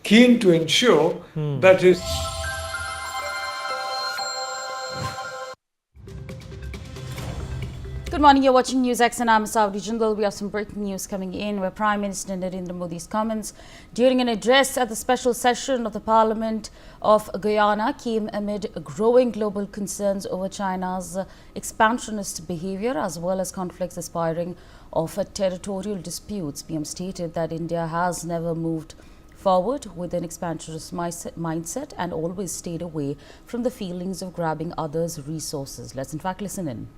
keen to ensure that his Good morning, you're watching NewsX and I'm Saudi Jindal. We have some breaking news coming in where Prime Minister Narendra Modi's comments during an address at the special session of the Parliament of Guyana came amid growing global concerns over China's expansionist behavior as well as conflicts aspiring of territorial disputes. PM stated that India has never moved forward with an expansionist mindset and always stayed away from the feelings of grabbing others' resources. Let's in fact listen in.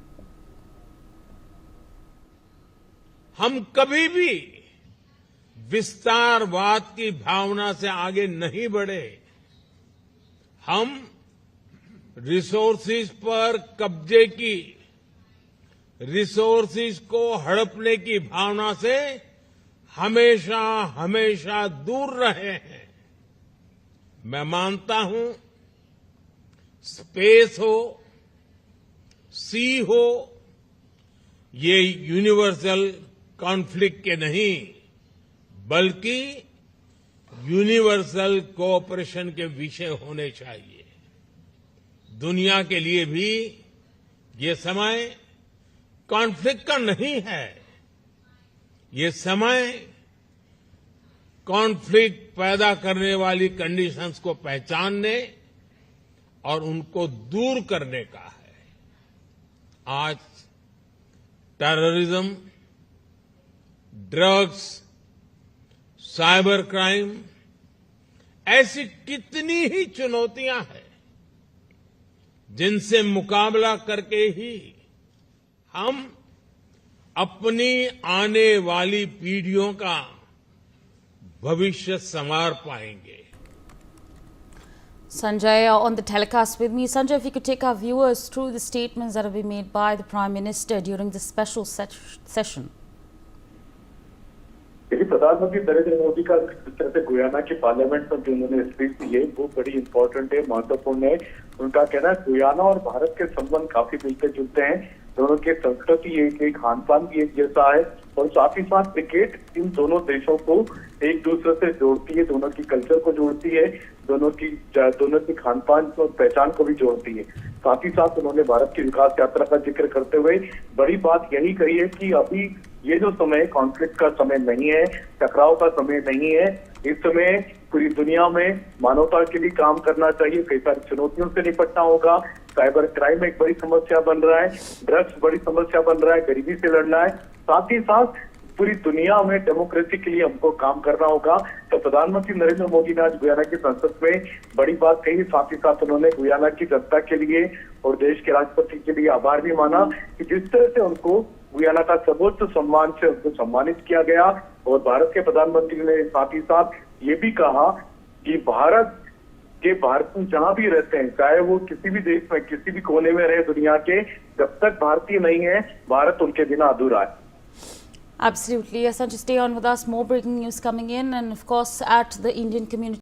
हम कभी भी विस्तारवाद की भावना से आगे नहीं बढ़े। हम resources पर कब्जे की, रिसोर्सेज को हड़पने की भावना से हमेशा हमेशा दूर रहे हैं। मैं मानता हूं स्पेस हो, सी हो, ये यूनिवर्सल कॉन्फ्लिक्ट के नहीं बल्कि यूनिवर्सल कोऑपरेशन के विषय होने चाहिए। दुनिया के लिए भी ये समय कॉन्फ्लिक्ट का नहीं है। ये समय कॉन्फ्लिक्ट पैदा करने वाली कंडीशंस को पहचानने और उनको दूर करने का है। आज टेररिज्म, ड्रग्स, साइबर क्राइम ऐसी कितनी ही चुनौतियां हैं जिनसे मुकाबला करके ही हम अपनी आने वाली पीढ़ियों का भविष्य संवार पाएंगे। Sanjay on the telecast with me. Sanjay, if you could take our viewers through the statements that have been made by the Prime Minister during this special session. देखिए, प्रधानमंत्री नरेंद्र मोदी का जिस तरह से गुयाना के पार्लियामेंट में जो उन्होंने स्पीच दी है वो बड़ी इंपॉर्टेंट है, महत्वपूर्ण है। उनका कहना है गुयाना और भारत के संबंध काफी मिलते जुलते हैं। दोनों की संस्कृति एक, खान पान भी एक जैसा है और साथ ही साथ क्रिकेट इन दोनों देशों को एक दूसरे से जोड़ती है, दोनों की कल्चर को जोड़ती है, दोनों की खान पान और पहचान को भी जोड़ती है। साथ ही साथ उन्होंने भारत की विकास यात्रा का जिक्र करते हुए बड़ी बात यही कही है कि अभी ये जो समय कॉन्फ्लिक्ट का समय नहीं है, टकराव का समय नहीं है। इस समय पूरी दुनिया में मानवता के लिए काम करना चाहिए। कई सारी चुनौतियों से निपटना होगा। साइबर क्राइम एक बड़ी समस्या बन रहा है, ड्रग्स बड़ी समस्या बन रहा है, गरीबी से लड़ना है। साथ ही साथ पूरी दुनिया में डेमोक्रेसी के लिए हमको काम करना होगा। तो प्रधानमंत्री नरेंद्र मोदी ने आज गुयाना की संसद में बड़ी बात कही। साथ ही साथ उन्होंने गुयाना की जनता के लिए और देश के राष्ट्रपति के लिए आभार भी माना कि जिस तरह से उनको गुयाना का सर्वोच्च सम्मान से उनको सम्मानित किया गया। और भारत के प्रधानमंत्री ने साथ ही साथ ये भी कहा कि भारत जहां भी रहते हैं, चाहे वो किसी भी देश में किसी भी कोने में रहे दुनिया के, जब तक भारतीय नहीं है भारत उनके बिना अधूरा है। Absolutely. Yes, Sanjay, stay on with us. More breaking news coming in, and of course at the Indian community